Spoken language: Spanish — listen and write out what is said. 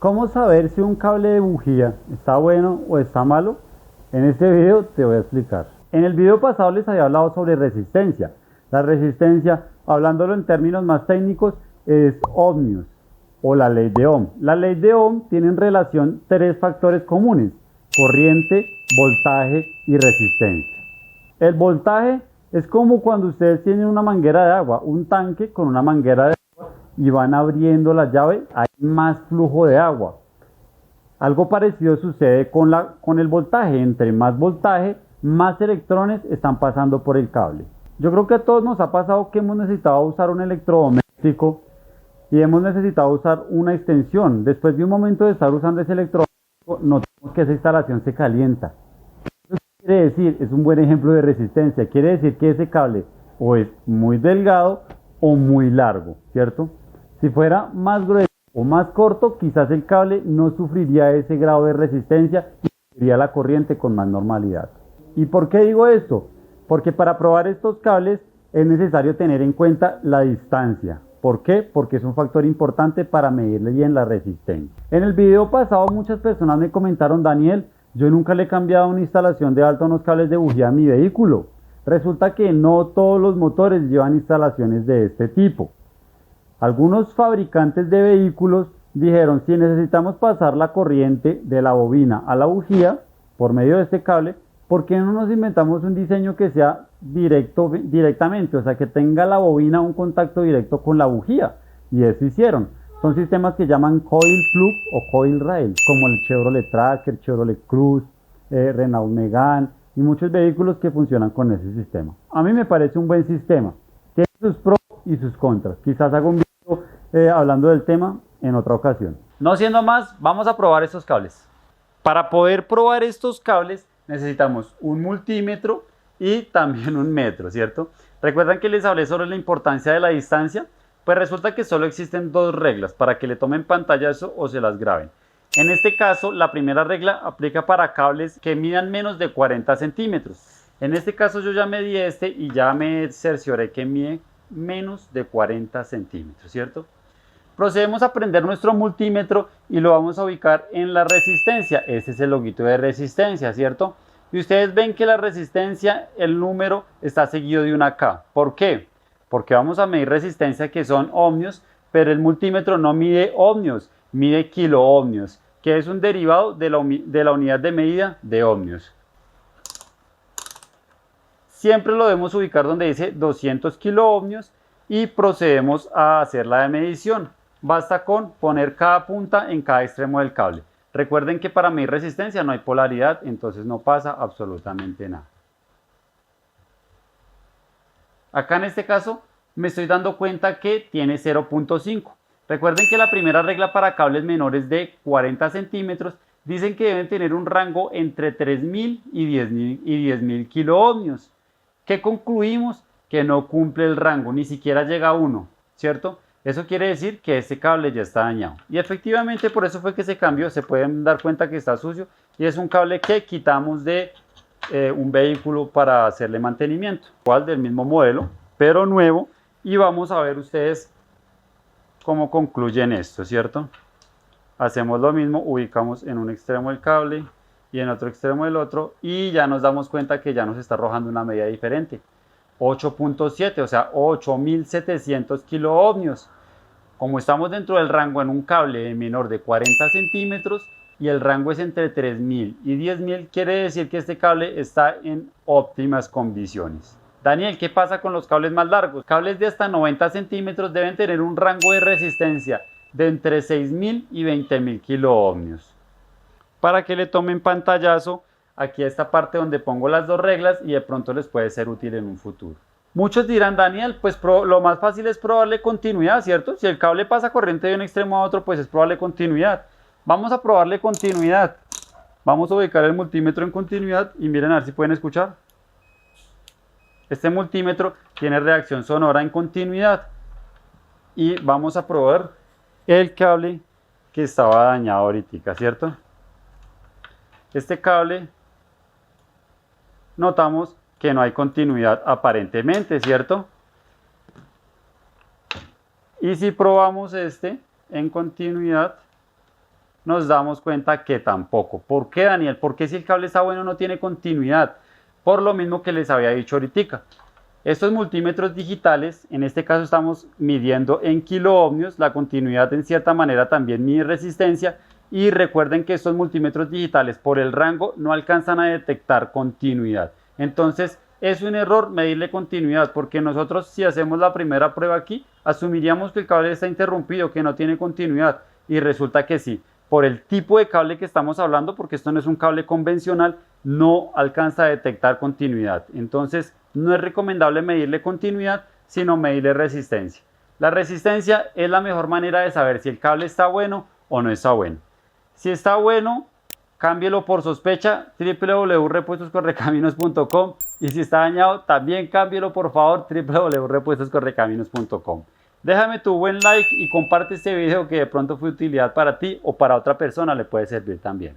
¿Cómo saber si un cable de bujía está bueno o está malo? En este video te voy a explicar. En el video pasado les había hablado sobre resistencia. La resistencia, hablándolo en términos más técnicos, es ohmios o la ley de Ohm. La ley de Ohm tiene en relación tres factores comunes: corriente, voltaje y resistencia. El voltaje es como cuando ustedes tienen una manguera de agua, un tanque con una manguera de agua y van abriendo la llave, hay más flujo de agua. Algo parecido sucede con el voltaje. Entre más voltaje, más electrones están pasando por el cable. Yo creo que a todos nos ha pasado que hemos necesitado usar un electrodoméstico y hemos necesitado usar una extensión. Después de un momento de estar usando ese electrodoméstico, notamos que esa instalación se calienta. Eso quiere decir, es un buen ejemplo de resistencia, quiere decir que ese cable o es muy delgado o muy largo, ¿cierto? Si fuera más grueso o más corto, quizás el cable no sufriría ese grado de resistencia y seguiría la corriente con más normalidad. ¿Y por qué digo esto? Porque para probar estos cables es necesario tener en cuenta la distancia. ¿Por qué? Porque es un factor importante para medirle bien la resistencia. En el video pasado muchas personas me comentaron: Daniel, yo nunca le he cambiado una instalación de alto a unos cables de bujía a mi vehículo. Resulta que no todos los motores llevan instalaciones de este tipo. Algunos fabricantes de vehículos dijeron: si necesitamos pasar la corriente de la bobina a la bujía por medio de este cable, ¿por qué no nos inventamos un diseño que sea directamente? O sea, que tenga la bobina un contacto directo con la bujía. Y eso hicieron. Son sistemas que llaman coil plug o coil rail, como el Chevrolet Tracker, Chevrolet Cruze, Renault Megane y muchos vehículos que funcionan con ese sistema. A mí me parece un buen sistema. Tiene sus pros y sus contras. Quizás haga un video hablando del tema en otra ocasión. No siendo más, vamos a probar estos cables. Para poder probar estos cables necesitamos un multímetro y también un metro, ¿cierto? ¿Recuerdan que les hablé sobre la importancia de la distancia? Pues resulta que solo existen dos reglas para que le tomen pantallazo o se las graben. En este caso, la primera regla aplica para cables que midan menos de 40 centímetros. En este caso yo ya medí este y ya me cercioré que mide menos de 40 centímetros, ¿cierto? Procedemos a prender nuestro multímetro y lo vamos a ubicar en la resistencia. Este es el loguito de resistencia, ¿cierto? Y ustedes ven que la resistencia, el número está seguido de una K. ¿Por qué? Porque vamos a medir resistencia, que son ohmios, pero el multímetro no mide ohmios, mide kiloohmios, que es un derivado de la unidad de medida de ohmios. Siempre lo debemos ubicar donde dice 200 kiloohmios y procedemos a hacer la medición. Basta con poner cada punta en cada extremo del cable. Recuerden que para medir resistencia no hay polaridad, entonces no pasa absolutamente nada. Acá en este caso me estoy dando cuenta que tiene 0.5. Recuerden que la primera regla para cables menores de 40 centímetros dicen que deben tener un rango entre 3000 y 10.000 kiloohmios. ¿Qué concluimos? Que no cumple el rango, ni siquiera llega a 1, ¿cierto? Eso quiere decir que este cable ya está dañado. Y efectivamente por eso fue que se cambió. Se pueden dar cuenta que está sucio. Y es un cable que quitamos de un vehículo para hacerle mantenimiento. Igual del mismo modelo, pero nuevo. Y vamos a ver ustedes cómo concluyen esto, ¿cierto? Hacemos lo mismo, ubicamos en un extremo el cable y en otro extremo el otro. Y ya nos damos cuenta que ya nos está arrojando una medida diferente. 8.7, o sea, 8700 kiloohmios. Como estamos dentro del rango en un cable de menor de 40 centímetros y el rango es entre 3000 y 10.000, quiere decir que este cable está en óptimas condiciones. Daniel, ¿qué pasa con los cables más largos? Cables de hasta 90 centímetros deben tener un rango de resistencia de entre 6000 y 20.000 kiloohmios. Para que le tomen pantallazo, aquí esta parte donde pongo las dos reglas y de pronto les puede ser útil en un futuro. Muchos dirán: Daniel, pues lo más fácil es probarle continuidad, ¿cierto? Si el cable pasa corriente de un extremo a otro, pues es probarle continuidad. Vamos a probarle continuidad. Vamos a ubicar el multímetro en continuidad y miren a ver si pueden escuchar. Este multímetro tiene reacción sonora en continuidad. Y vamos a probar el cable que estaba dañado ahorita, ¿cierto? Este cable, notamos que no hay continuidad aparentemente, ¿cierto? Y si probamos este en continuidad, nos damos cuenta que tampoco. ¿Por qué, Daniel? Porque si el cable está bueno no tiene continuidad. Por lo mismo que les había dicho ahorita. Estos multímetros digitales, en este caso estamos midiendo en kiloohmios, la continuidad en cierta manera también mide resistencia, y recuerden que estos multímetros digitales por el rango no alcanzan a detectar continuidad. Entonces es un error medirle continuidad, porque nosotros si hacemos la primera prueba aquí, asumiríamos que el cable está interrumpido, que no tiene continuidad, y resulta que sí. Por el tipo de cable que estamos hablando, porque esto no es un cable convencional, no alcanza a detectar continuidad. Entonces no es recomendable medirle continuidad, sino medirle resistencia. La resistencia es la mejor manera de saber si el cable está bueno o no está bueno. Si está bueno, cámbielo por sospecha, www.repuestoscorrecaminos.com, y si está dañado, también cámbielo por favor, www.repuestoscorrecaminos.com. Déjame tu buen like y comparte este video, que de pronto fue de utilidad para ti o para otra persona le puede servir también.